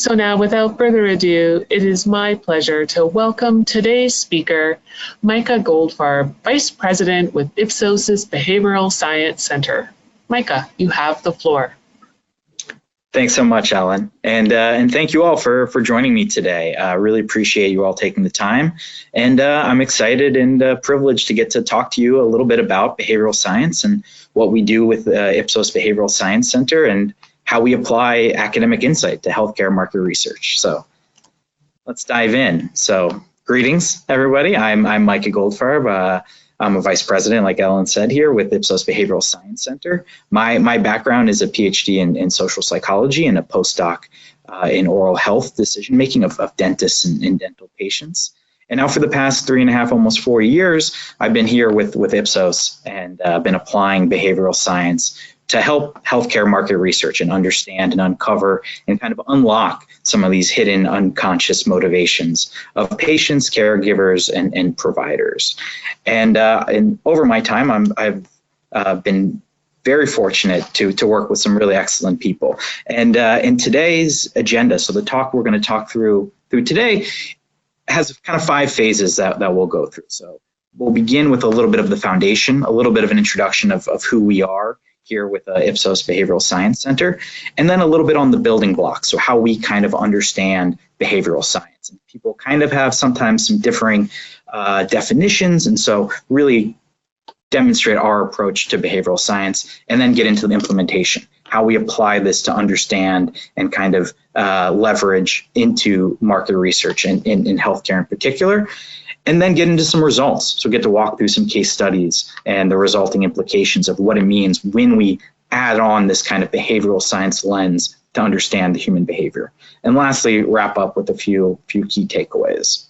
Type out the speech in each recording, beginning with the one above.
So now, without further ado, it is my pleasure to welcome today's speaker, Micah Goldfarb, Vice President with Ipsos's Behavioral Science Center. Micah, you have the floor. Thanks so much, Ellen, and thank you all for joining me today. I really appreciate you all taking the time, and I'm excited and privileged to get to talk to you a little bit about behavioral science and what we do with Ipsos Behavioral Science Center and how we apply academic insight to healthcare market research. So let's dive in. So greetings, everybody. I'm Micah Goldfarb. I'm a vice president, like Ellen said here, with Ipsos Behavioral Science Center. My background is a PhD in social psychology and a postdoc in oral health decision-making of dentists and dental patients. And now for the past 3.5, almost 4 years, I've been here with Ipsos and been applying behavioral science to help healthcare market research and understand and uncover and kind of unlock some of these hidden unconscious motivations of patients, caregivers, and providers. And over my time, I've been very fortunate to work with some really excellent people. And in today's agenda, so the talk we're going to talk through today has kind of 5 phases that we'll go through. So we'll begin with a little bit of the foundation, a little bit of an introduction of who we are here with Ipsos Behavioral Science Center, and then a little bit on the building blocks, so how we kind of understand behavioral science. And people kind of have sometimes some differing definitions, and so really demonstrate our approach to behavioral science, and then get into the implementation, how we apply this to understand and kind of leverage into market research in healthcare in particular. And then get into some results. So get to walk through some case studies and the resulting implications of what it means when we add on this kind of behavioral science lens to understand the human behavior. And lastly, wrap up with a few key takeaways.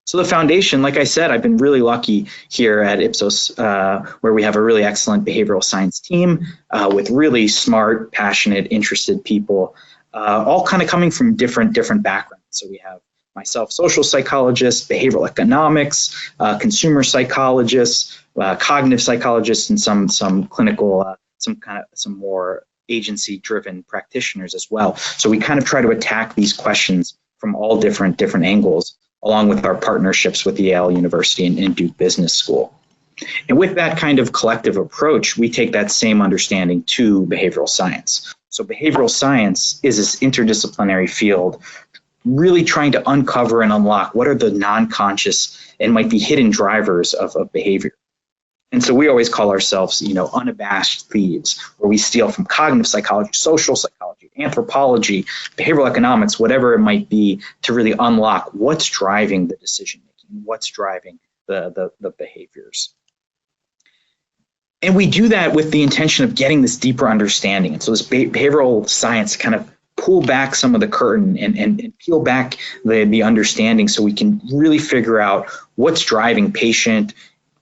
So the foundation, like I said, I've been really lucky here at Ipsos, where we have a really excellent behavioral science team with really smart, passionate, interested people, all kind of coming from different backgrounds. So we have myself, social psychologist, behavioral economics, consumer psychologist, cognitive psychologist, and some clinical, some more agency-driven practitioners as well. So we kind of try to attack these questions from all different angles, along with our partnerships with Yale University and Duke Business School. And with that kind of collective approach, we take that same understanding to behavioral science. So behavioral science is this interdisciplinary field really trying to uncover and unlock what are the non-conscious and might be hidden drivers of behavior. And so we always call ourselves, unabashed thieves, where we steal from cognitive psychology, social psychology, anthropology, behavioral economics, whatever it might be, to really unlock what's driving the decision-making, what's driving the behaviors. And we do that with the intention of getting this deeper understanding. And so this behavioral science kind of pull back some of the curtain and peel back the understanding so we can really figure out what's driving patient,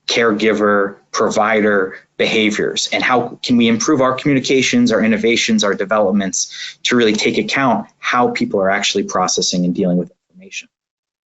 caregiver, provider behaviors, and how can we improve our communications, our innovations, our developments to really take account how people are actually processing and dealing with information.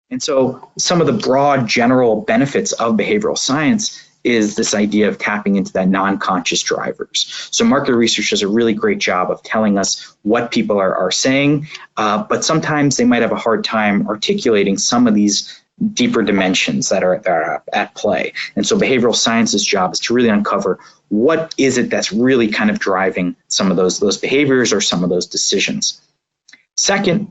And so some of the broad general benefits of behavioral science is this idea of tapping into that non-conscious drivers. So market research does a really great job of telling us what people are saying, but sometimes they might have a hard time articulating some of these deeper dimensions that are at play. And so behavioral science's job is to really uncover what is it that's really kind of driving some of those behaviors or some of those decisions. Second,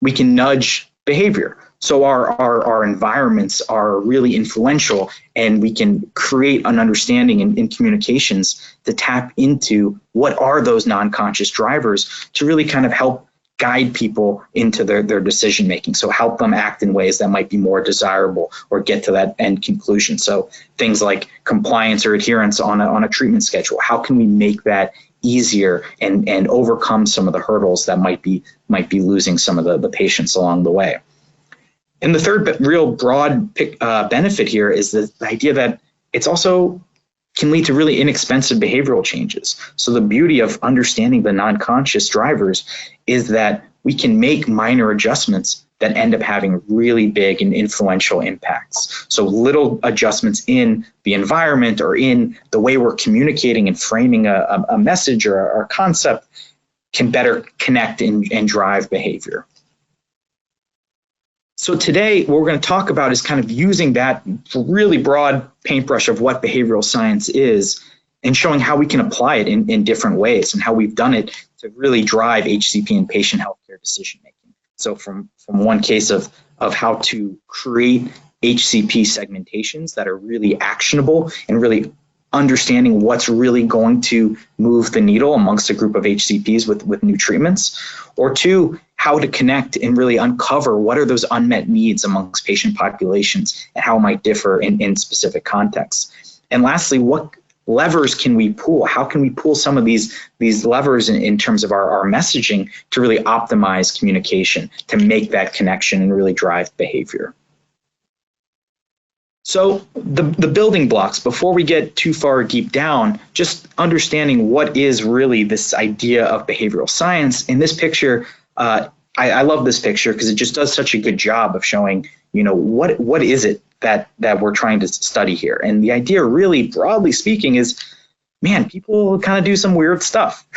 we can nudge behavior. So our environments are really influential, and we can create an understanding in communications to tap into what are those non-conscious drivers to really kind of help guide people into their decision making. So help them act in ways that might be more desirable or get to that end conclusion. So things like compliance or adherence on a treatment schedule. How can we make that easier and overcome some of the hurdles that might be losing some of the patients along the way? And the third real broad benefit here is the idea that it's also can lead to really inexpensive behavioral changes. So the beauty of understanding the non-conscious drivers is that we can make minor adjustments that end up having really big and influential impacts. So little adjustments in the environment or in the way we're communicating and framing a message or a concept can better connect and drive behavior. So today, what we're going to talk about is kind of using that really broad paintbrush of what behavioral science is and showing how we can apply it in different ways and how we've done it to really drive HCP and patient healthcare decision making. So from one case of how to create HCP segmentations that are really actionable and really understanding what's really going to move the needle amongst a group of HCPs with new treatments, or two, how to connect and really uncover what are those unmet needs amongst patient populations and how it might differ in specific contexts. And lastly, what levers can we pull? How can we pull some of these levers in terms of our messaging to really optimize communication, to make that connection and really drive behavior? So the building blocks, before we get too far deep down, just understanding what is really this idea of behavioral science. In this picture, I love this picture because it just does such a good job of showing, what is it that we're trying to study here. And the idea really, broadly speaking, is, man, people kind of do some weird stuff.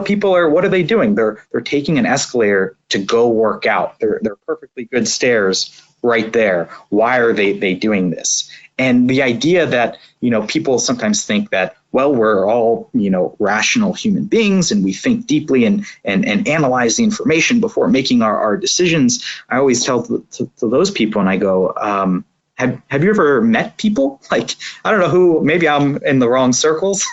People are, what are they doing? They're taking an escalator to go work out. They're perfectly good stairs right there. Why are they doing this? And the idea that, people sometimes think that, well, we're all, rational human beings and we think deeply and analyze the information before making our decisions. I always tell to those people, and I go, have you ever met people? Like, I don't know who, maybe I'm in the wrong circles.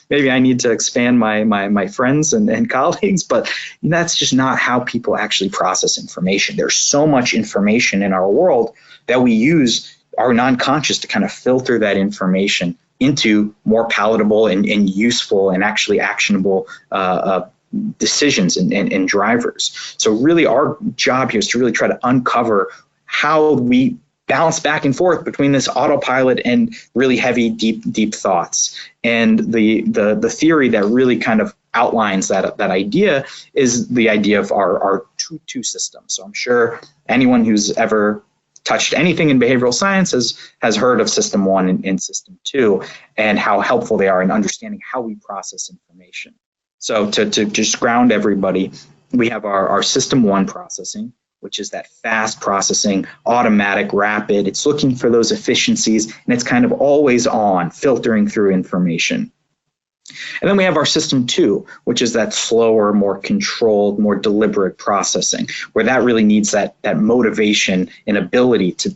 Maybe I need to expand my friends and colleagues, but that's just not how people actually process information. There's so much information in our world that we use our non-conscious to kind of filter that information into more palatable and useful and actually actionable decisions and drivers. So really our job here is to really try to uncover how we balance back and forth between this autopilot and really heavy, deep thoughts. And the theory that really kind of outlines that idea is the idea of our 2-2 system. So I'm sure anyone who's ever touched anything in behavioral science has heard of system 1 and system 2 and how helpful they are in understanding how we process information. So to just ground everybody, we have our system 1 processing, which is that fast processing, automatic, rapid. It's looking for those efficiencies, and it's kind of always on, filtering through information. And then we have our system 2, which is that slower, more controlled, more deliberate processing, where that really needs that motivation and ability to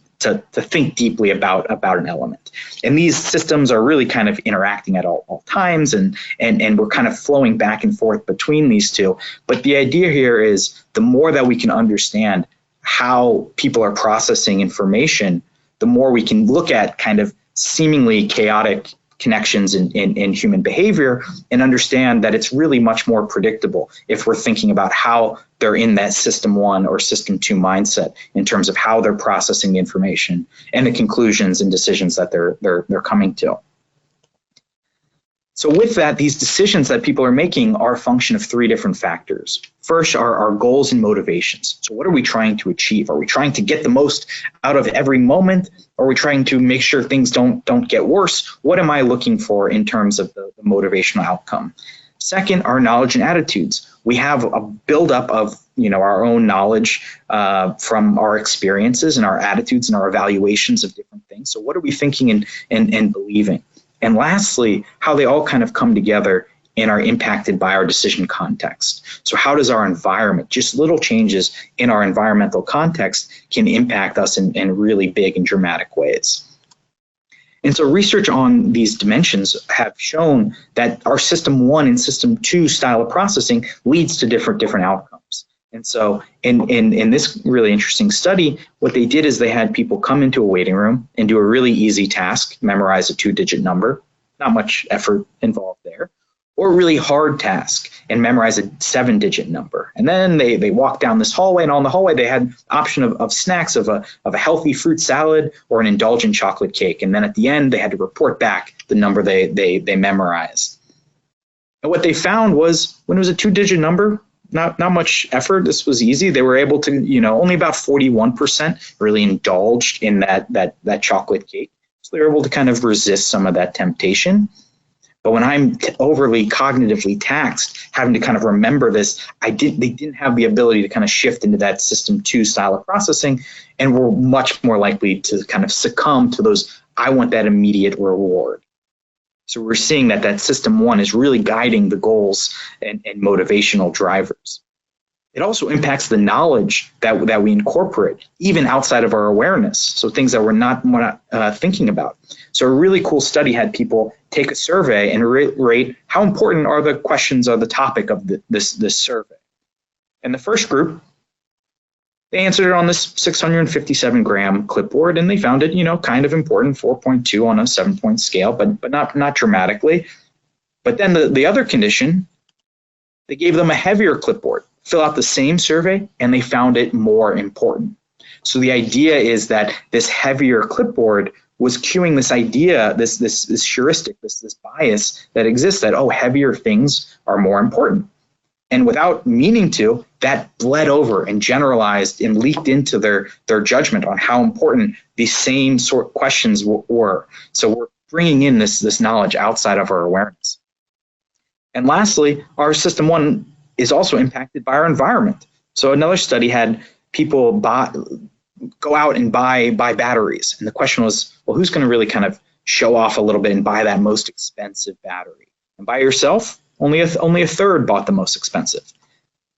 think deeply about an element. And these systems are really kind of interacting at all times, and we're kind of flowing back and forth between these two. But the idea here is the more that we can understand how people are processing information, the more we can look at kind of seemingly chaotic connections in human behavior and understand that it's really much more predictable if we're thinking about how they're in that system 1 or system 2 mindset in terms of how they're processing the information and the conclusions and decisions that they're coming to. So with that, these decisions that people are making are a function of 3 different factors. First are our goals and motivations. So what are we trying to achieve? Are we trying to get the most out of every moment? Are we trying to make sure things don't get worse? What am I looking for in terms of the motivational outcome? Second, our knowledge and attitudes. We have a buildup of our own knowledge from our experiences and our attitudes and our evaluations of different things. So what are we thinking and believing? And lastly, how they all kind of come together and are impacted by our decision context. So how does our environment, just little changes in our environmental context, can impact us in really big and dramatic ways? And so research on these dimensions have shown that our system 1 and system 2 style of processing leads to different outcomes. And so in this really interesting study, what they did is they had people come into a waiting room and do a really easy task, memorize a 2-digit number, not much effort involved there, or a really hard task and memorize a 7-digit number. And then they walked down this hallway, and on the hallway they had option of snacks of a healthy fruit salad or an indulgent chocolate cake. And then at the end they had to report back the number they memorized. And what they found was when it was a 2-digit number, not much effort. This was easy. They were able to, only about 41% really indulged in that chocolate cake. So they were able to kind of resist some of that temptation. But when I'm overly cognitively taxed, having to kind of remember this, they didn't have the ability to kind of shift into that system 2 style of processing, and were much more likely to kind of succumb to those, I want that immediate reward. So we're seeing that system 1 is really guiding the goals and motivational drivers. It also impacts the knowledge that we incorporate, even outside of our awareness. So things that we're not thinking about. So a really cool study had people take a survey and rate how important are the questions or the topic of this survey. And the first group, they answered it on this 657-gram clipboard, and they found it, kind of important, 4.2 on a 7-point scale, but not dramatically. But then the other condition, they gave them a heavier clipboard, fill out the same survey, and they found it more important. So the idea is that this heavier clipboard was cueing this idea, this heuristic, this bias that exists that, oh, heavier things are more important. And without meaning to, that bled over and generalized and leaked into their judgment on how important these same sort of questions were. So we're bringing in this knowledge outside of our awareness. And lastly, our system 1 is also impacted by our environment. So another study had people go out and buy batteries. And the question was, well, who's going to really kind of show off a little bit and buy that most expensive battery? And by yourself, only a third bought the most expensive.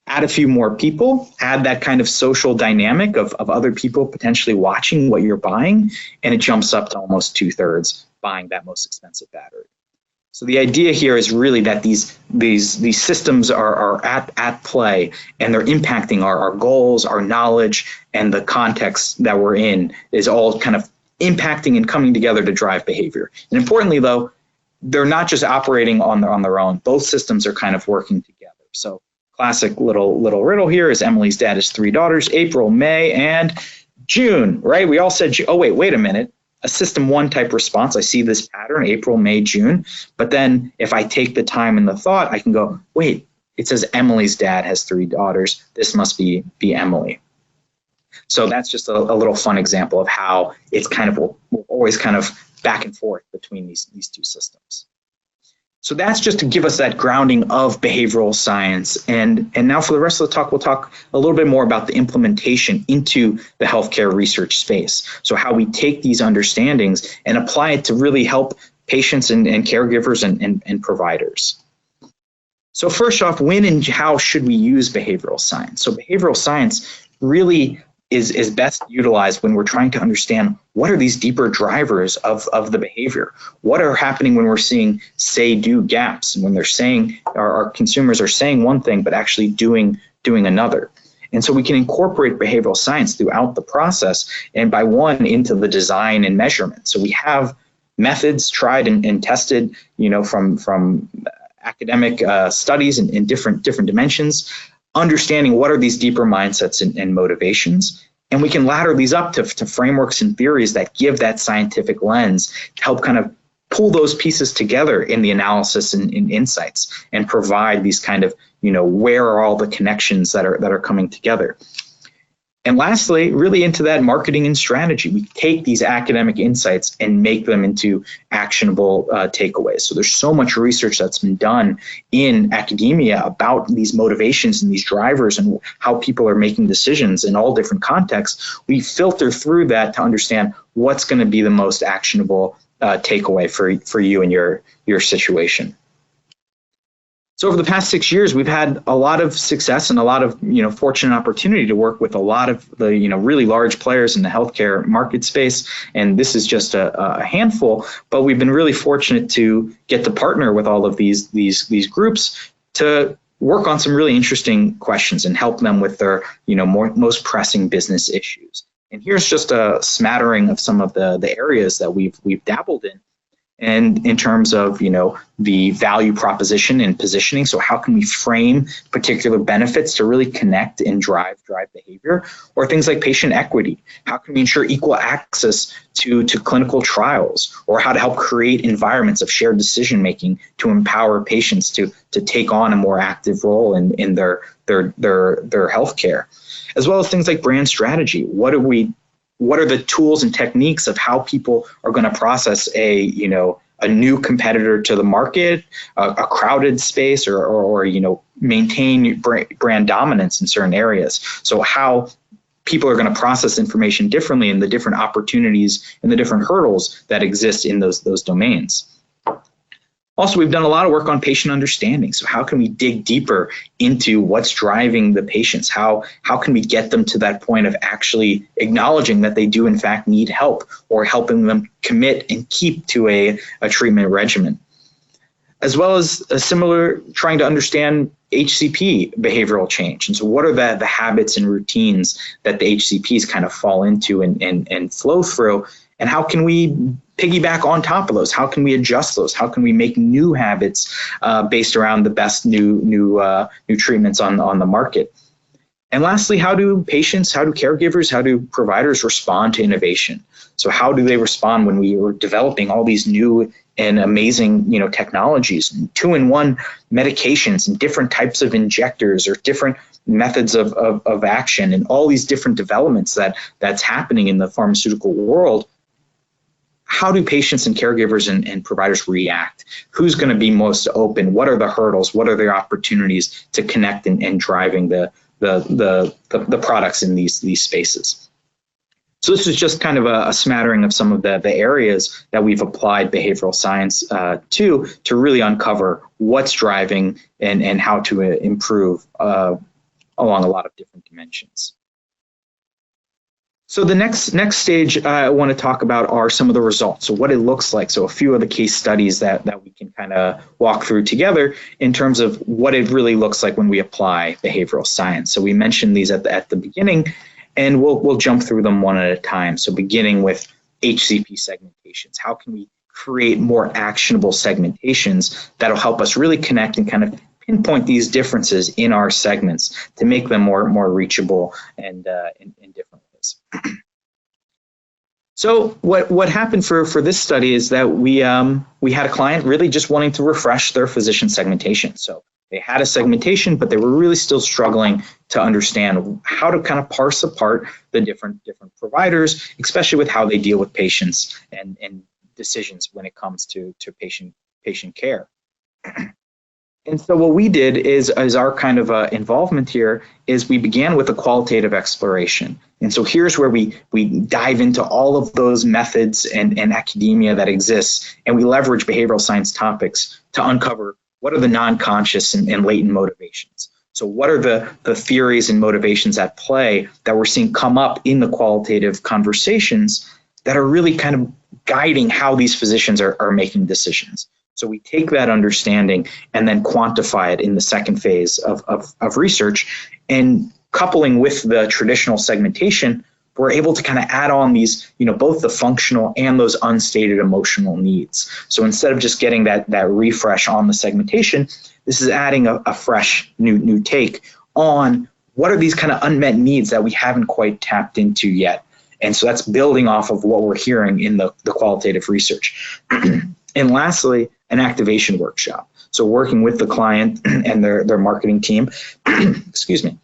Add a few more people, add that kind of social dynamic of other people potentially watching what you're buying, and it jumps up to almost 2/3 buying that most expensive battery. So the idea here is really that these systems are at play, and they're impacting our goals, our knowledge, and the context that we're in is all kind of impacting and coming together to drive behavior. And importantly, though, they're not just operating on their own. Both systems are kind of working together. So classic little riddle here is Emily's dad has 3 daughters, April, May, and June, right? We all said, oh, wait a minute. A system 1 type response, I see this pattern, April, May, June. But then if I take the time and the thought, I can go, wait, it says Emily's dad has 3 daughters. This must be Emily. So that's just a little fun example of how it's kind of always kind of back and forth between these 2 systems. So that's just to give us that grounding of behavioral science. And now for the rest of the talk, we'll talk a little bit more about the implementation into the healthcare research space. So how we take these understandings and apply it to really help patients and caregivers and providers. So first off, when and how should we use behavioral science? So behavioral science really is best utilized when we're trying to understand what are these deeper drivers of the behavior. What are happening when we're seeing say-do gaps, and when they're saying our consumers are saying one thing but actually doing another. And so we can incorporate behavioral science throughout the process, and by one into the design and measurement. So we have methods tried and tested, from academic studies in different dimensions, understanding what are these deeper mindsets and motivations. And we can ladder these up to frameworks and theories that give that scientific lens to help kind of pull those pieces together in the analysis and insights, and provide these kind of, where are all the connections that are coming together. And lastly, really into that marketing and strategy. We take these academic insights and make them into actionable takeaways. So there's so much research that's been done in academia about these motivations and these drivers and how people are making decisions in all different contexts. We filter through that to understand what's going to be the most actionable takeaway for you and your situation. So over the past 6 years, we've had a lot of success and a lot of fortunate opportunity to work with a lot of the really large players in the healthcare market space. And this is just a handful, but we've been really fortunate to get to partner with all of these groups to work on some really interesting questions and help them with their most pressing business issues. And here's just a smattering of some of the areas that we've dabbled in. And in terms of, the value proposition and positioning, so how can we frame particular benefits to really connect and drive behavior? Or things like patient equity. How can we ensure equal access to clinical trials? Or how to help create environments of shared decision-making to empower patients to take on a more active role in their healthcare? As well as things like brand strategy. What are the tools and techniques of how people are going to process a a new competitor to the market, a crowded space, or maintain brand dominance in certain areas. So how people are going to process information differently, and the different opportunities and the different hurdles that exist in those domains. Also, we've done a lot of work on patient understanding. So how can we dig deeper into what's driving the patients? How can we get them to that point of actually acknowledging that they do in fact need help, or helping them commit and keep to a treatment regimen? As well as a similar trying to understand HCP behavioral change. And so what are the habits and routines that the HCPs kind of fall into and flow through? And how can we piggyback on top of those? How can we adjust those? How can we make new habits based around the best new treatments on the market? And lastly, how do patients, how do caregivers, how do providers respond to innovation? So how do they respond when we were developing all these new and amazing technologies, 2-in-1 medications and different types of injectors or different methods of action, and all these different developments that's happening in the pharmaceutical world? How do patients and caregivers and providers react? Who's going to be most open? What are the hurdles? What are the opportunities to connect and driving the products in these spaces? So this is just kind of a smattering of some of the areas that we've applied behavioral science to really uncover what's driving and how to improve along a lot of different dimensions. So the next stage I want to talk about are some of the results, so what it looks like. So a few of the case studies that we can kind of walk through together in terms of what it really looks like when we apply behavioral science. So we mentioned these at the beginning, and we'll jump through them one at a time. So beginning with HCP segmentations, how can we create more actionable segmentations that'll help us really connect and kind of pinpoint these differences in our segments to make them more reachable and in different ways. So what happened for this study is that we had a client really just wanting to refresh their physician segmentation. So they had a segmentation, but they were really still struggling to understand how to kind of parse apart the different providers, especially with how they deal with patients and decisions when it comes to patient care. And so what we did is our kind of involvement here is we began with a qualitative exploration. And so here's where we dive into all of those methods and academia that exists, and we leverage behavioral science topics to uncover what are the non-conscious and latent motivations. So what are the theories and motivations at play that we're seeing come up in the qualitative conversations that are really kind of guiding how these physicians are making decisions. So we take that understanding and then quantify it in the second phase of research, and coupling with the traditional segmentation, we're able to kind of add on these, both the functional and those unstated emotional needs. So instead of just getting that refresh on the segmentation, this is adding a fresh new take on what are these kind of unmet needs that we haven't quite tapped into yet. And so that's building off of what we're hearing in the qualitative research. And lastly, an activation workshop. So working with the client and their marketing team, excuse me,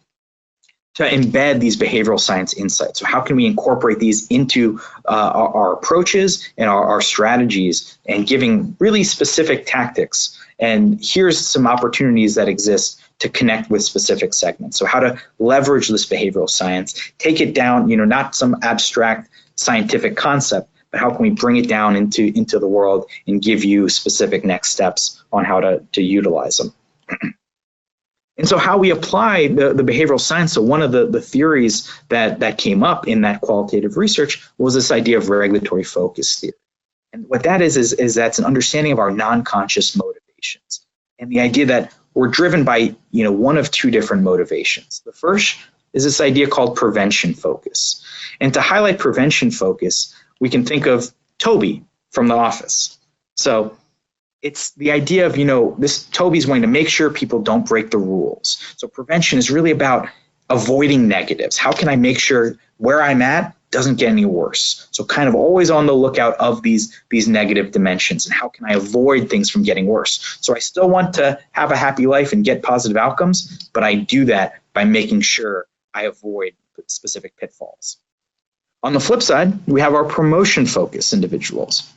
to embed these behavioral science insights. So how can we incorporate these into our approaches and our strategies, and giving really specific tactics? And here's some opportunities that exist to connect with specific segments. So how to leverage this behavioral science, take it down, not some abstract scientific concept, but how can we bring it down into the world and give you specific next steps on how to utilize them. And so how we apply the behavioral science, so one of the theories that came up in that qualitative research was this idea of regulatory focus theory. And what that is that's an understanding of our non-conscious motivations. And the idea that we're driven by, one of two different motivations. The first is this idea called prevention focus. And to highlight prevention focus, we can think of Toby from The Office. So it's the idea of, this Toby's going to make sure people don't break the rules. So prevention is really about avoiding negatives. How can I make sure where I'm at doesn't get any worse? So kind of always on the lookout of these negative dimensions, and how can I avoid things from getting worse? So I still want to have a happy life and get positive outcomes, but I do that by making sure I avoid specific pitfalls. On the flip side, we have our promotion focused individuals.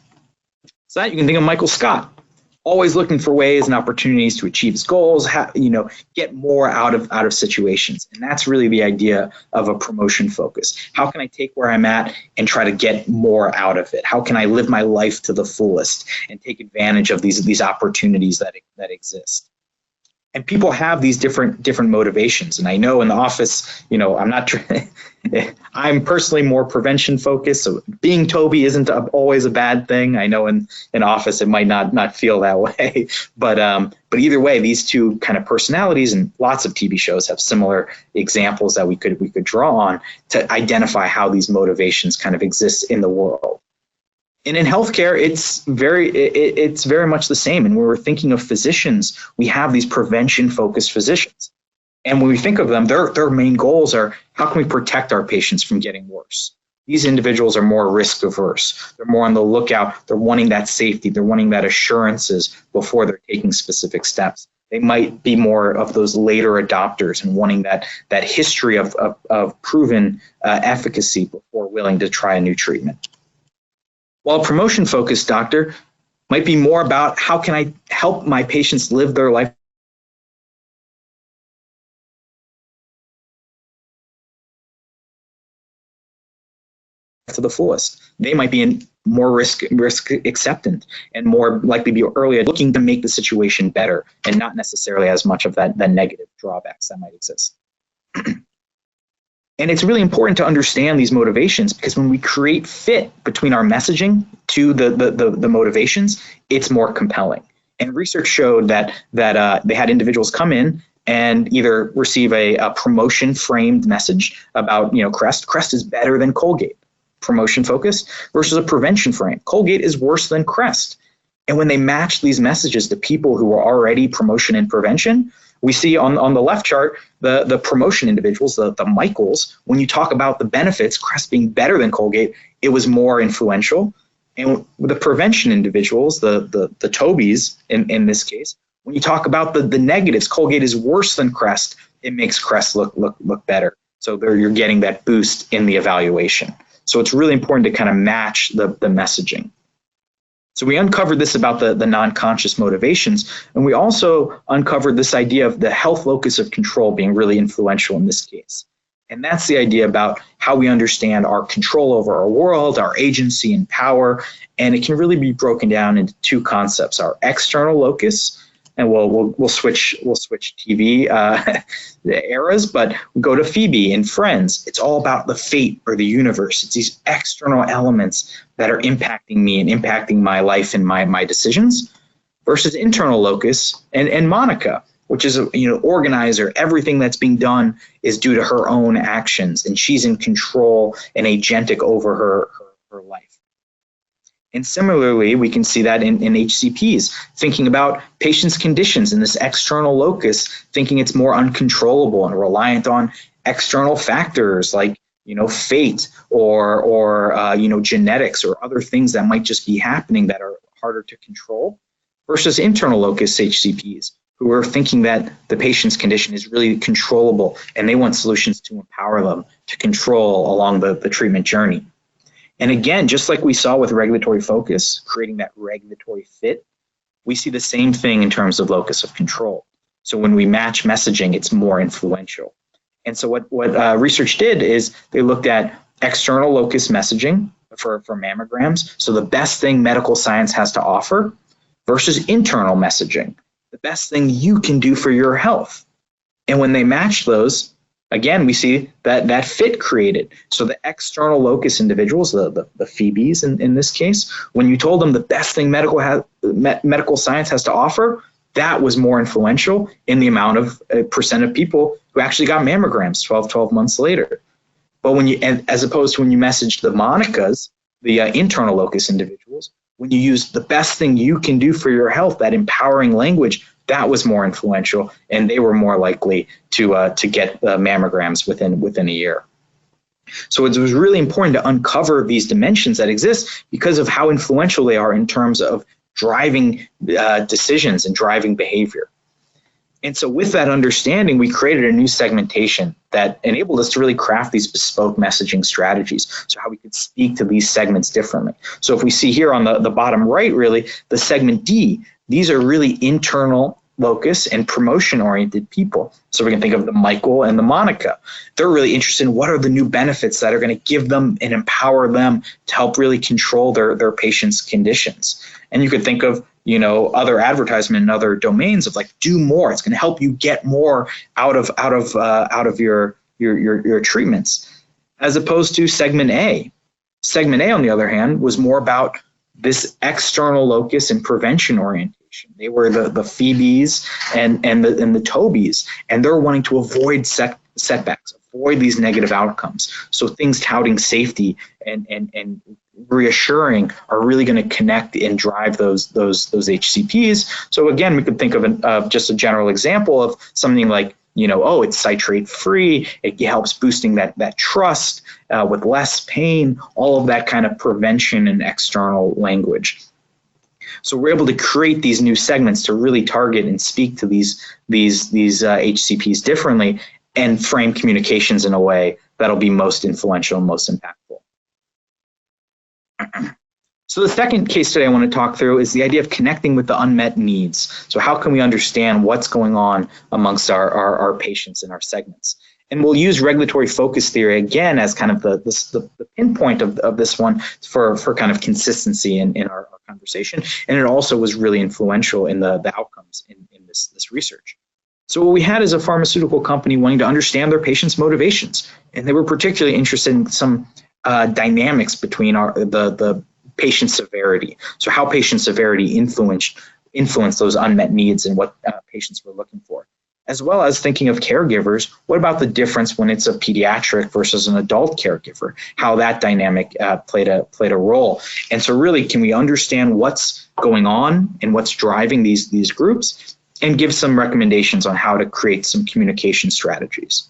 So that you can think of Michael Scott, always looking for ways and opportunities to achieve his goals, get more out of situations. And that's really the idea of a promotion focus. How can I take where I'm at and try to get more out of it? How can I live my life to the fullest and take advantage of these opportunities that exist? And people have these different motivations. And I know in the office, I'm not trying. I'm personally more prevention focused. So being Toby isn't always a bad thing. I know in office it might not feel that way, but either way, these two kind of personalities, and lots of TV shows have similar examples that we could draw on to identify how these motivations kind of exist in the world. And in healthcare, it's very much the same. And when we're thinking of physicians, we have these prevention-focused physicians. And when we think of them, their main goals are, how can we protect our patients from getting worse? These individuals are more risk averse. They're more on the lookout. They're wanting that safety. They're wanting that assurances before they're taking specific steps. They might be more of those later adopters and wanting that history of proven efficacy before willing to try a new treatment. While a promotion-focused doctor might be more about, how can I help my patients live their life to the fullest. They might be in more risk acceptant and more likely be early looking to make the situation better, and not necessarily as much of that negative drawbacks that might exist. And it's really important to understand these motivations, because when we create fit between our messaging to the motivations, it's more compelling. And research showed that they had individuals come in and either receive a promotion framed message about, Crest is better than Colgate, promotion focused, versus a prevention frame. Colgate is worse than Crest. And when they match these messages to people who are already promotion and prevention, we see on the left chart, the promotion individuals, the Michaels, when you talk about the benefits, Crest being better than Colgate, it was more influential. And the prevention individuals, the Tobys in this case, when you talk about the negatives, Colgate is worse than Crest, it makes Crest look better. So there you're getting that boost in the evaluation. So it's really important to kind of match the messaging. So we uncovered this about the non-conscious motivations, and we also uncovered this idea of the health locus of control being really influential in this case. And that's the idea about how we understand our control over our world, our agency and power, and it can really be broken down into two concepts: our external locus, and we'll switch TV eras, but we go to Phoebe and Friends. It's all about the fate or the universe. It's these external elements that are impacting me and impacting my life and my decisions, versus internal locus and Monica, which is organizer. Everything that's being done is due to her own actions, and she's in control and agentic over her life. And similarly, we can see that in HCPs, thinking about patients' conditions in this external locus, thinking it's more uncontrollable and reliant on external factors like fate or genetics or other things that might just be happening that are harder to control, versus internal locus HCPs, who are thinking that the patient's condition is really controllable and they want solutions to empower them to control along the treatment journey. And again, just like we saw with regulatory focus, creating that regulatory fit, we see the same thing in terms of locus of control. So when we match messaging, it's more influential. And so what research did is they looked at external locus messaging for mammograms, so the best thing medical science has to offer, versus internal messaging, the best thing you can do for your health. And when they match those, again, we see that fit created. So the external locus individuals, the Phoebes in this case, when you told them the best thing medical science has to offer, that was more influential in the amount of percent of people who actually got mammograms 12 months later. But as opposed to when you messaged the Monicas, the internal locus individuals, when you use the best thing you can do for your health, that empowering language, that was more influential, and they were more likely to get mammograms within a year. So it was really important to uncover these dimensions that exist because of how influential they are in terms of driving decisions and driving behavior. And so with that understanding, we created a new segmentation that enabled us to really craft these bespoke messaging strategies. So how we could speak to these segments differently. So if we see here on the bottom right, really, the segment D, these are really internal locus and promotion-oriented people. So we can think of the Michael and the Monica. They're really interested in what are the new benefits that are going to give them and empower them to help really control their patients' conditions. And you could think of, you know, other advertisement in other domains of like, do more. It's going to help you get more out of your treatments, as opposed to segment A. Segment A, on the other hand, was more about this external locus and prevention orientation. They were the Phoebes and the Tobys, and they're wanting to avoid setbacks, avoid these negative outcomes. So things touting safety and reassuring are really going to connect and drive those HCPs. So again, we could think of just a general example of something like, you know, oh, it's citrate free. It helps boosting that trust with less pain, all of that kind of prevention and external language. So we're able to create these new segments to really target and speak to these HCPs differently and frame communications in a way that'll be most influential and most impactful. So the second case study I want to talk through is the idea of connecting with the unmet needs. So how can we understand what's going on amongst our patients in our segments? And we'll use regulatory focus theory again as kind of the pinpoint of this one for kind of consistency in our conversation. And it also was really influential in the outcomes in this research. So what we had is a pharmaceutical company wanting to understand their patients' motivations. And they were particularly interested in some dynamics between the patient severity. So how patient severity influenced those unmet needs and what patients were looking for. As well as thinking of caregivers, what about the difference when it's a pediatric versus an adult caregiver? How that dynamic played a role. And so really, can we understand what's going on and what's driving these groups, and give some recommendations on how to create some communication strategies.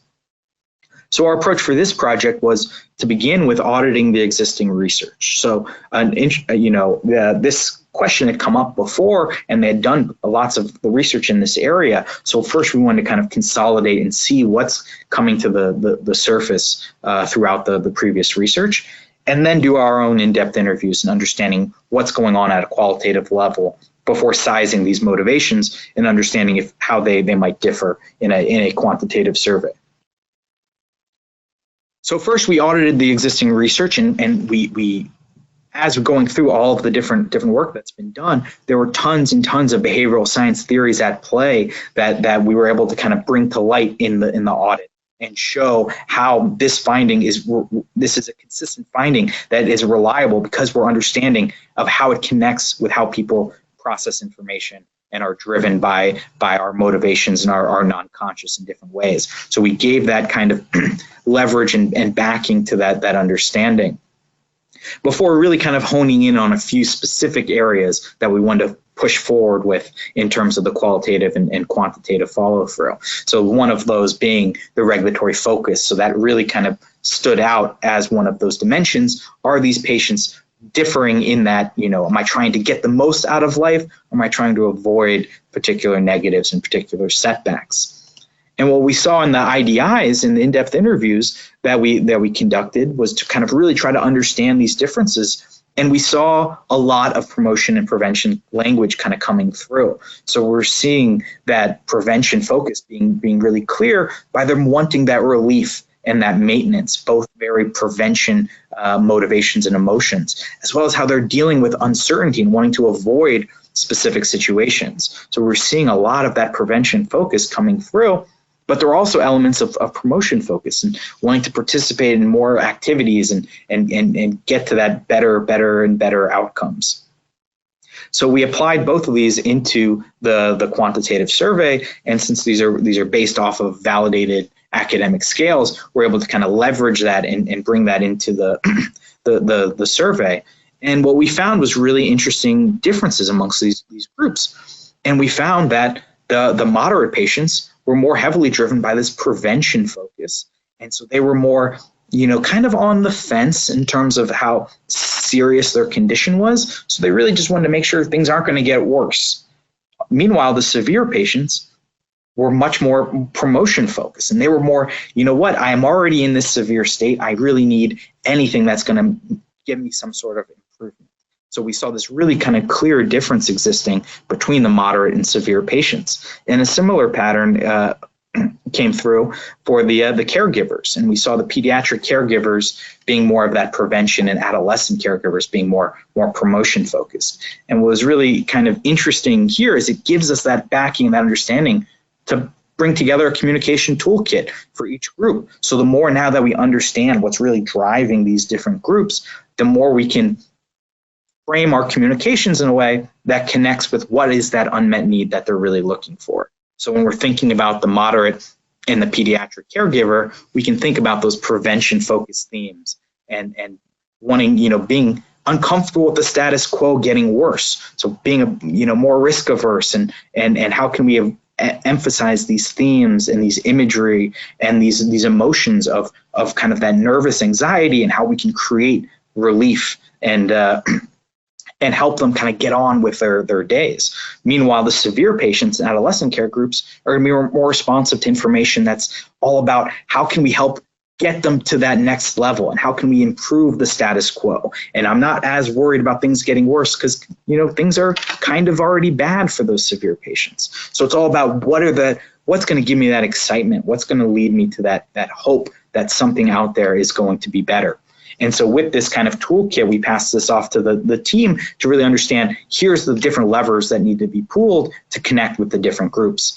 So our approach for this project was to begin with auditing the existing research. So, this question had come up before, and they had done lots of the research in this area. So first, we wanted to kind of consolidate and see what's coming to the surface throughout the previous research, and then do our own in-depth interviews and understanding what's going on at a qualitative level before sizing these motivations and understanding how they might differ in a quantitative survey. So first, we audited the existing research, and we as we're going through all of the different work that's been done, there were tons and tons of behavioral science theories at play that we were able to kind of bring to light in the audit and show how this is a consistent finding that is reliable because we're understanding of how it connects with how people process information and are driven by our motivations and our non-conscious in different ways. So we gave that kind of leverage and backing to that understanding before really kind of honing in on a few specific areas that we wanted to push forward with in terms of the qualitative and quantitative follow-through. So one of those being the regulatory focus. So that really kind of stood out as one of those dimensions. Are these patients differing in that, am I trying to get the most out of life, or am I trying to avoid particular negatives and particular setbacks? And what we saw in the IDIs, in the in-depth interviews that we conducted, was to kind of really try to understand these differences. And we saw a lot of promotion and prevention language kind of coming through. So we're seeing that prevention focus being really clear by them wanting that relief and that maintenance, both very prevention motivations and emotions, as well as how they're dealing with uncertainty and wanting to avoid specific situations. So we're seeing a lot of that prevention focus coming through, but there are also elements of promotion focus and wanting to participate in more activities and get to that better and better outcomes. So we applied both of these into the quantitative survey, and since these are based off of validated academic scales, we're able to kind of leverage that and bring that into the survey. And what we found was really interesting differences amongst these groups. And we found that the moderate patients were more heavily driven by this prevention focus. And so they were more, kind of on the fence in terms of how serious their condition was. So they really just wanted to make sure things aren't going to get worse. Meanwhile, the severe patients were much more promotion focused, and they were more, you know what, I am already in this severe state. I really need anything that's going to give me some sort of improvement. So we saw this really kind of clear difference existing between the moderate and severe patients. And a similar pattern came through for the caregivers. And we saw the pediatric caregivers being more of that prevention and adolescent caregivers being more promotion focused. And what was really kind of interesting here is it gives us that backing and that understanding to bring together a communication toolkit for each group. So the more now that we understand what's really driving these different groups, the more we can frame our communications in a way that connects with what is that unmet need that they're really looking for. So when we're thinking about the moderate and the pediatric caregiver, we can think about those prevention-focused themes and wanting, being uncomfortable with the status quo getting worse. So being, more risk averse and how can we emphasize these themes and these imagery and these emotions of kind of that nervous anxiety and how we can create relief and help them kind of get on with their days. Meanwhile, the severe patients and adolescent care groups are going to be more responsive to information that's all about how can we help get them to that next level and how can we improve the status quo. And I'm not as worried about things getting worse because, things are kind of already bad for those severe patients. So it's all about what's going to give me that excitement, what's going to lead me to that hope that something out there is going to be better. And so with this kind of toolkit, we pass this off to the team to really understand, here's the different levers that need to be pulled to connect with the different groups.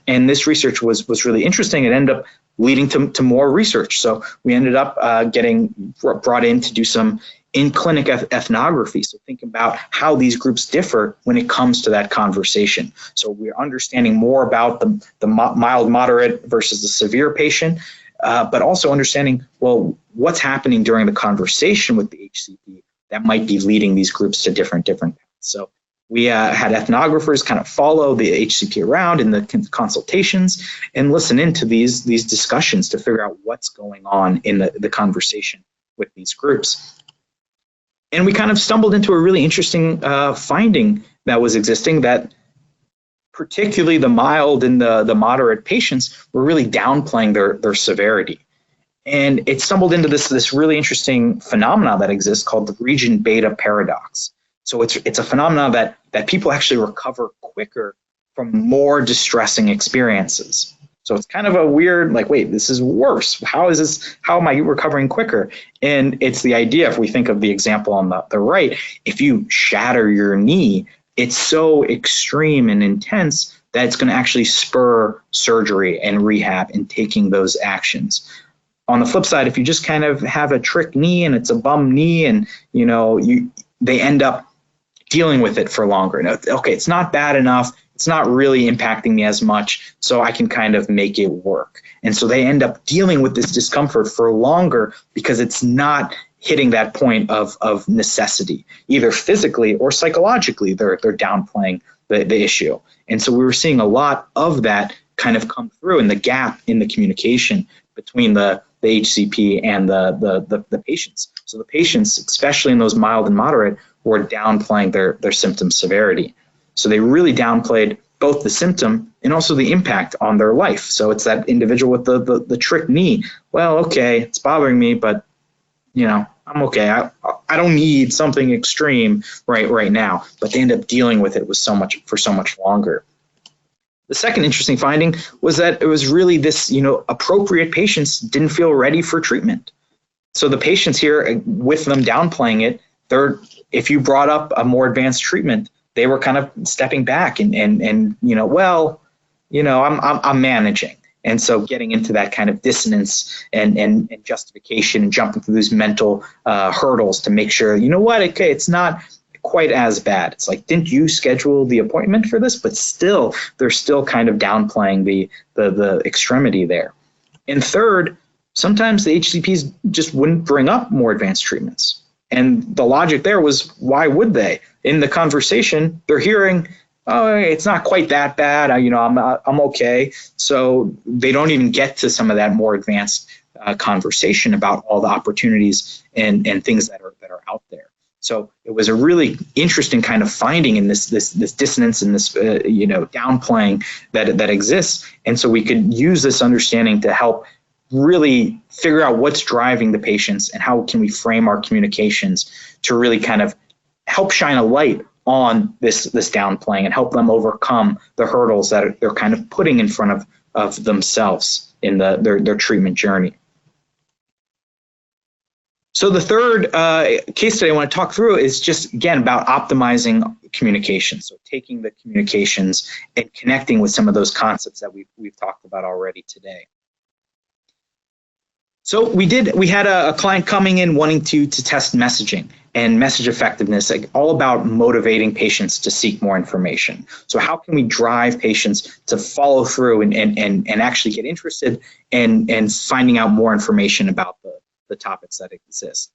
And this research was really interesting. It ended up leading to more research. So we ended up getting brought in to do some in-clinic ethnography. So think about how these groups differ when it comes to that conversation. So we're understanding more about the mild, moderate versus the severe patient. But also understanding, well, what's happening during the conversation with the HCP that might be leading these groups to different paths. So we had ethnographers kind of follow the HCP around in the consultations and listen into these discussions to figure out what's going on in the conversation with these groups. And we kind of stumbled into a really interesting finding that was existing, that particularly the mild and the moderate patients were really downplaying their severity. And it stumbled into this really interesting phenomena that exists called the region beta paradox. So it's a phenomenon that people actually recover quicker from more distressing experiences. So it's kind of a weird, like, wait, this is worse. How am I recovering quicker? And it's the idea, if we think of the example on the right, if you shatter your knee, it's so extreme and intense that it's going to actually spur surgery and rehab and taking those actions. On the flip side, if you just kind of have a trick knee and it's a bum knee and, they end up dealing with it for longer. And, okay, it's not bad enough. It's not really impacting me as much, so I can kind of make it work. And so they end up dealing with this discomfort for longer because it's not hitting that point of necessity, either physically or psychologically. They're downplaying the issue. And so we were seeing a lot of that kind of come through in the gap in the communication between the HCP and the patients. So the patients, especially in those mild and moderate, were downplaying their symptom severity. So they really downplayed both the symptom and also the impact on their life. So it's that individual with the trick knee. Well, okay, it's bothering me, but I'm okay. I don't need something extreme right now. But they end up dealing with it for so much longer. The second interesting finding was that it was really this, appropriate patients didn't feel ready for treatment. So the patients here, with them downplaying it, if you brought up a more advanced treatment, they were kind of stepping back and I'm managing. And so getting into that kind of dissonance and justification and jumping through these mental hurdles to make sure, okay, it's not quite as bad. It's like, didn't you schedule the appointment for this? But still, they're still kind of downplaying the extremity there. And third, sometimes the HCPs just wouldn't bring up more advanced treatments. And the logic there was, why would they? In the conversation, they're hearing, oh, it's not quite that bad. I'm okay. So they don't even get to some of that more advanced conversation about all the opportunities and things that are out there. So it was a really interesting kind of finding in this dissonance and this downplaying that exists. And so we could use this understanding to help really figure out what's driving the patients and how can we frame our communications to really kind of help shine a light on this downplaying and help them overcome the hurdles that they're kind of putting in front of themselves in their treatment journey. So the third case study I want to talk through is just, again, about optimizing communication. So taking the communications and connecting with some of those concepts that we've talked about already today. So we had a client coming in wanting to test messaging and message effectiveness, like all about motivating patients to seek more information. So how can we drive patients to follow through and actually get interested in finding out more information about the topics that exist?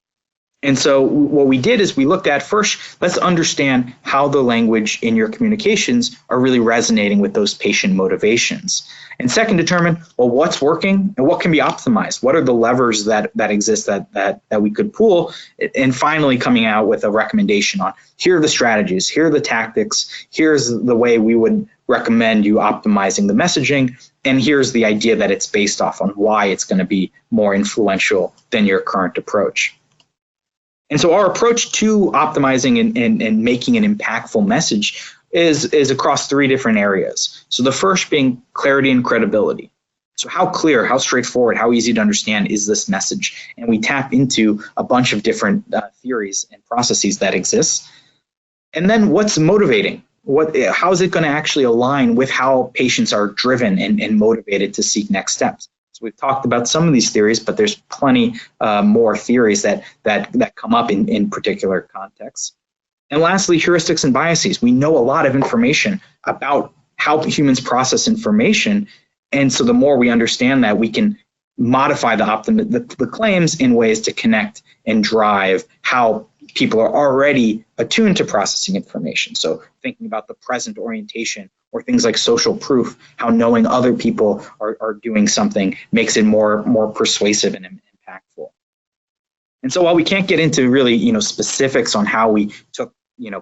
And so what we did is we looked at first, let's understand how the language in your communications are really resonating with those patient motivations. And second, determine, well, what's working and what can be optimized? What are the levers that exist that we could pull? And finally, coming out with a recommendation on, here are the strategies, here are the tactics, here's the way we would recommend you optimizing the messaging, and here's the idea that it's based off on why it's going to be more influential than your current approach. And so our approach to optimizing and making an impactful message is across three different areas. So the first being clarity and credibility. So how clear, how straightforward, how easy to understand is this message? And we tap into a bunch of different theories and processes that exist. And then what's motivating? How is it going to actually align with how patients are driven and motivated to seek next steps? So we've talked about some of these theories, but there's plenty more theories that come up in particular contexts. And lastly, heuristics and biases. We know a lot of information about how humans process information, and so the more we understand that, we can modify the claims in ways to connect and drive how people are already attuned to processing information. So thinking about the present orientation or things like social proof, how knowing other people are doing something makes it more persuasive and impactful. And so while we can't get into really specifics on how we took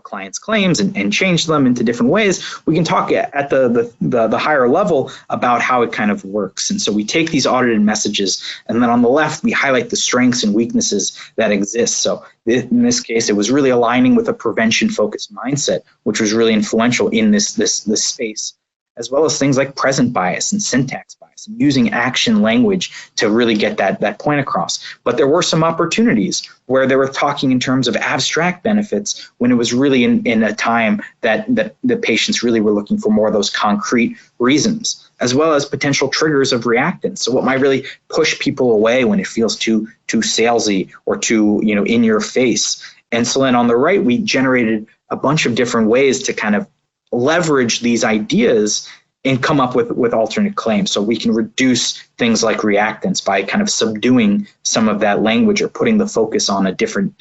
clients' claims and changed them into different ways, we can talk at the higher level about how it kind of works. And so we take these audited messages, and then on the left we highlight the strengths and weaknesses that exist. So in this case, it was really aligning with a prevention-focused mindset, which was really influential in this space, as well as things like present bias and syntax bias, and using action language to really get that point across. But there were some opportunities where they were talking in terms of abstract benefits when it was really in a time that the patients really were looking for more of those concrete reasons, as well as potential triggers of reactance. So what might really push people away when it feels too salesy or too in your face. And so then on the right, we generated a bunch of different ways to kind of leverage these ideas and come up with alternate claims. So we can reduce things like reactance by kind of subduing some of that language or putting the focus on a different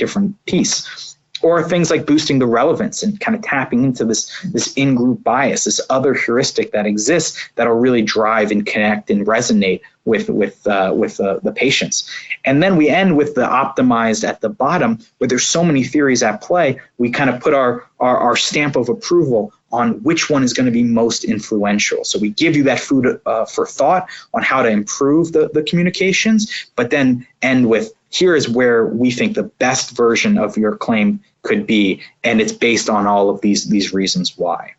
piece. Or things like boosting the relevance and kind of tapping into this in-group bias, this other heuristic that exists that'll really drive and connect and resonate with the patients. And then we end with the optimized at the bottom, where there's so many theories at play. We kind of put our stamp of approval on which one is going to be most influential. So we give you that food for thought on how to improve the communications, but then end with, here is where we think the best version of your claim could be, and it's based on all of these reasons why.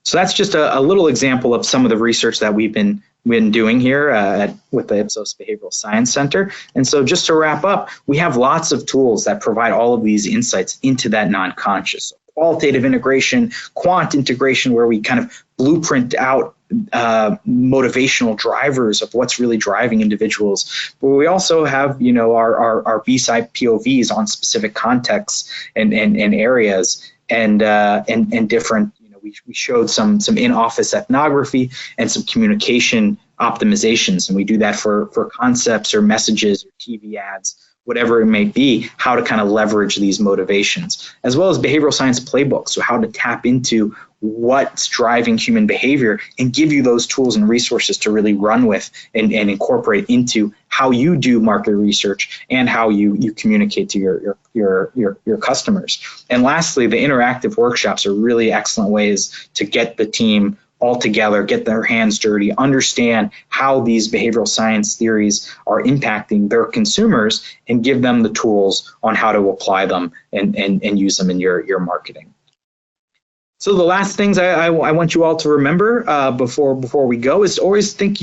So that's just a little example of some of the research that we've been doing here with the Ipsos Behavioral Science Center. And so just to wrap up, we have lots of tools that provide all of these insights into that non-conscious. Qualitative integration, quant integration, where we kind of blueprint out motivational drivers of what's really driving individuals. But we also have, our B-side POVs on specific contexts and areas and different. We showed some in-office ethnography and some communication optimizations, and we do that for concepts or messages or TV ads whatever it may be, how to kind of leverage these motivations, as well as behavioral science playbooks, so how to tap into what's driving human behavior and give you those tools and resources to really run with and incorporate into how you do market research and how you communicate to your customers. And lastly, the interactive workshops are really excellent ways to get the team all together, get their hands dirty, understand how these behavioral science theories are impacting their consumers, and give them the tools on how to apply them and use them in your marketing. So the last things I want you all to remember before we go is always think,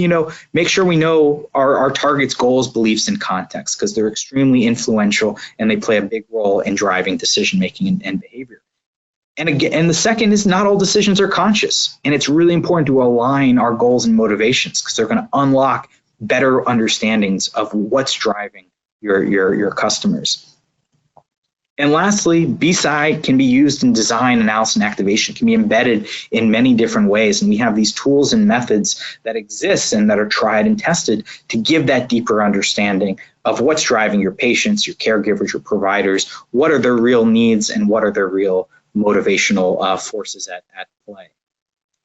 make sure we know our target's goals, beliefs, and context, because they're extremely influential and they play a big role in driving decision-making and behavior. And again, and the second is not all decisions are conscious, and it's really important to align our goals and motivations, because they're going to unlock better understandings of what's driving your customers. And lastly, BSI can be used in design, analysis, and activation. It can be embedded in many different ways, and we have these tools and methods that exist and that are tried and tested to give that deeper understanding of what's driving your patients, your caregivers, your providers, what are their real needs, and what are their real motivational forces at play.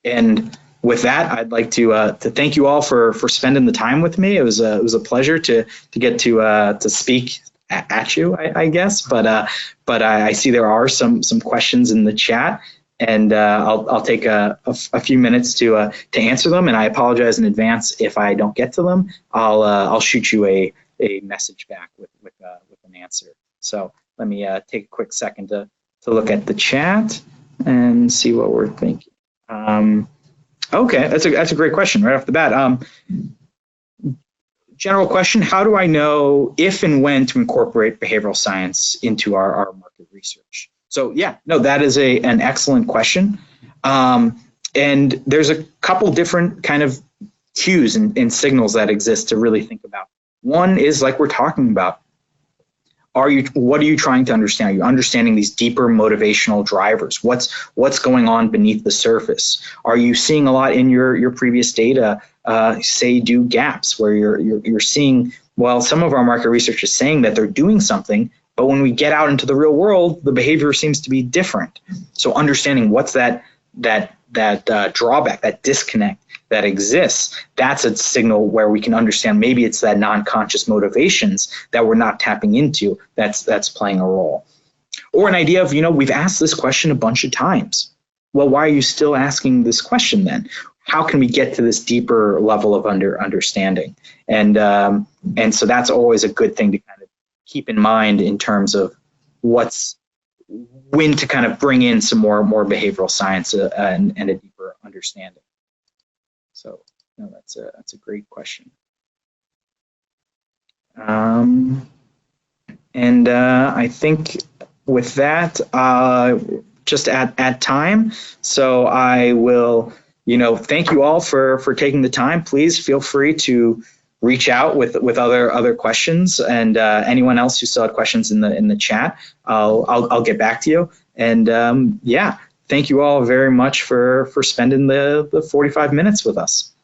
And with that, I'd like to thank you all for spending the time with me. It was a pleasure to get to speak at you, I guess. But I see there are some questions in the chat, and I'll take a few minutes to answer them. And I apologize in advance if I don't get to them. I'll shoot you a message back with an answer. So let me take a quick second to look at the chat and see what we're thinking. Okay, that's a great question right off the bat. General question: how do I know if and when to incorporate behavioral science into our market research? So yeah, no, that is an excellent question. And there's a couple different kind of cues and signals that exist to really think about. One is, like we're talking about, what are you trying to understand? Are you understanding these deeper motivational drivers? What's going on beneath the surface? Are you seeing a lot in your previous data, say, do gaps where you're seeing, well, some of our market research is saying that they're doing something, but when we get out into the real world, the behavior seems to be different. So understanding what's that drawback, that disconnect that exists, that's a signal where we can understand maybe it's that non-conscious motivations that we're not tapping into that's playing a role. Or an idea of, we've asked this question a bunch of times. Well, why are you still asking this question then? How can we get to this deeper level of understanding? And so that's always a good thing to kind of keep in mind in terms of when to kind of bring in some more behavioral science and a deeper understanding. So no, that's a great question. And I think with that, just at time, so I will, thank you all for taking the time. Please feel free to reach out with other questions, and anyone else who still had questions in the chat, I'll get back to you. And yeah, thank you all very much for spending the 45 minutes with us.